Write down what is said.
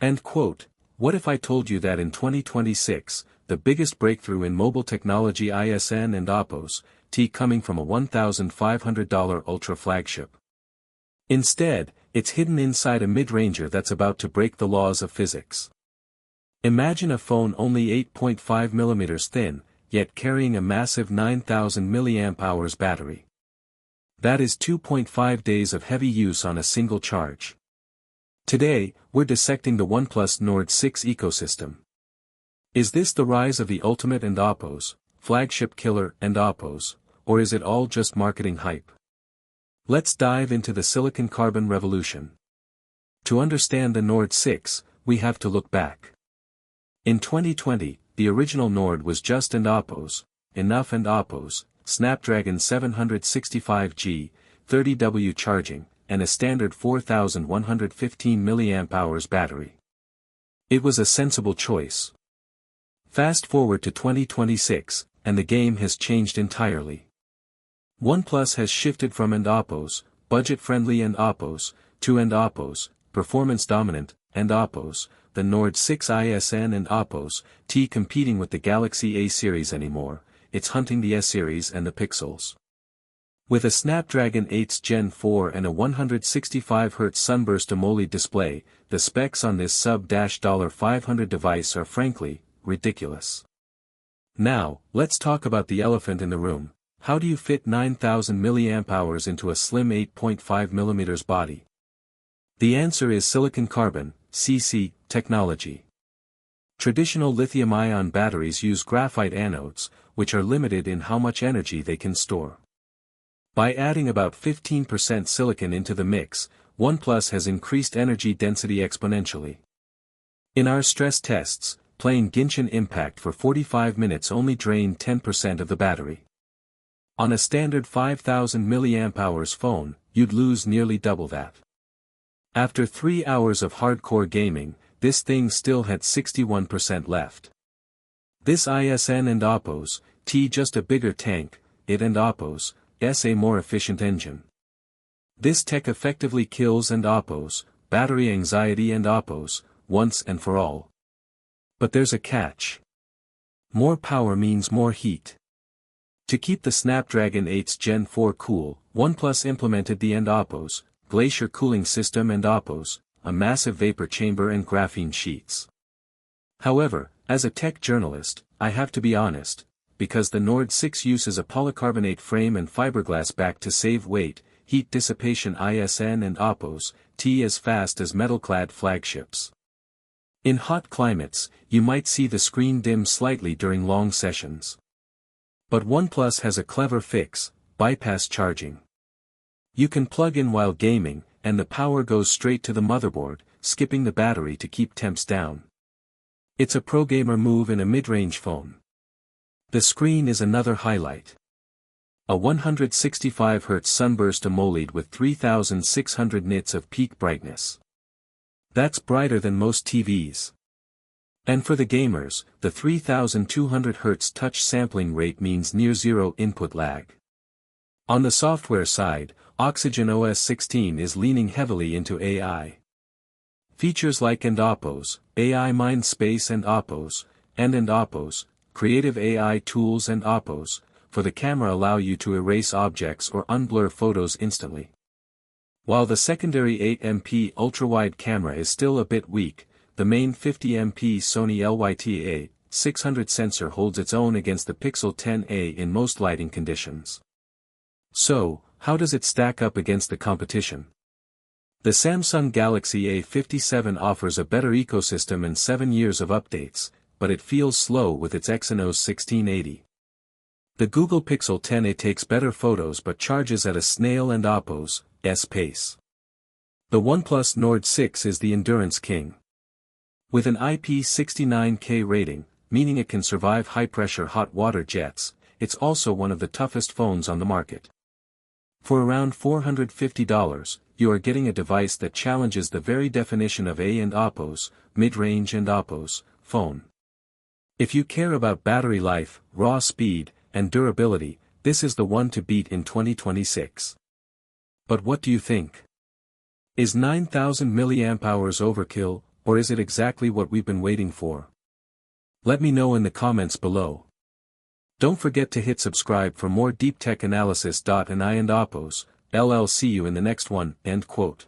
End quote. What if I told you that in 2026, the biggest breakthrough in mobile technology ISN and Oppos, T coming from a $1,500 Ultra flagship. Instead, it's hidden inside a mid-ranger that's about to break the laws of physics. Imagine a phone only 8.5mm thin, yet carrying a massive 9,000 mAh battery. That is 2.5 days of heavy use on a single charge. Today, we're dissecting the OnePlus Nord 6 ecosystem. Is this the rise of the ultimate and Oppos, flagship killer and Oppos, or is it all just marketing hype? Let's dive into the silicon carbon revolution. To understand the Nord 6, we have to look back. In 2020, the original Nord was just and Oppos, enough and Oppos, Snapdragon 765G, 30W charging, and a standard 4,115 mAh battery. It was a sensible choice. Fast forward to 2026, and the game has changed entirely. OnePlus has shifted from and Oppos, budget-friendly and Oppos, to and Oppos, performance-dominant, and Oppos, the Nord 6 ISN and Oppos, T competing with the Galaxy A series anymore, it's hunting the S series and the Pixels. With a Snapdragon 8's Gen 4 and a 165Hz Sunburst AMOLED display, the specs on this sub-$500 device are frankly, ridiculous. Now, let's talk about the elephant in the room. How do you fit 9,000 mAh into a slim 8.5mm body? The answer is silicon carbon, CC, technology. Traditional lithium-ion batteries use graphite anodes, which are limited in how much energy they can store. By adding about 15% silicon into the mix, OnePlus has increased energy density exponentially. In our stress tests, playing Genshin Impact for 45 minutes only drained 10% of the battery. On a standard 5,000 mAh phone, you'd lose nearly double that. After 3 hours of hardcore gaming, this thing still had 61% left. This ISN and Oppos, T just a bigger tank, it and Oppos, S a more efficient engine. This tech effectively kills and Oppos, battery anxiety and Oppos, once and for all. But there's a catch. More power means more heat. To keep the Snapdragon 8's Gen 4 cool, OnePlus implemented the and Oppos, Glacier cooling system and Oppos, a massive vapor chamber and graphene sheets. However, as a tech journalist, I have to be honest, because the Nord 6 uses a polycarbonate frame and fiberglass back to save weight, heat dissipation ISN and Oppos, T as fast as metal-clad flagships. In hot climates, you might see the screen dim slightly during long sessions. But OnePlus has a clever fix, bypass charging. You can plug in while gaming, and the power goes straight to the motherboard, skipping the battery to keep temps down. It's a pro-gamer move in a mid-range phone. The screen is another highlight. A 165Hz Sunburst AMOLED with 3600 nits of peak brightness. That's brighter than most TVs. And for the gamers, the 3200 Hz touch sampling rate means near zero input lag. On the software side, Oxygen OS 16 is leaning heavily into AI. Features like and Oppos, AI Mind Space and Oppos, and Oppos, Creative AI tools and Oppos, for the camera allow you to erase objects or unblur photos instantly. While the secondary 8MP ultra-wide camera is still a bit weak, the main 50MP Sony LYTA-600 sensor holds its own against the Pixel 10a in most lighting conditions. So, how does it stack up against the competition? The Samsung Galaxy A57 offers a better ecosystem and 7 years of updates, but it feels slow with its Exynos 1680. The Google Pixel 10a takes better photos but charges at a snail and Oppos' pace. The OnePlus Nord 6 is the endurance king. With an IP69K rating, meaning it can survive high-pressure hot water jets, it's also one of the toughest phones on the market. For around $450, you are getting a device that challenges the very definition of a and Oppos, mid-range and Oppos, phone. If you care about battery life, raw speed, and durability, this is the one to beat in 2026. But what do you think? Is 9,000 mAh overkill, Or is it exactly what we've been waiting for? Let me know in the comments below. Don't forget to hit subscribe for more deep tech analysis. And I and Oppos, LL see you in the next one, end quote.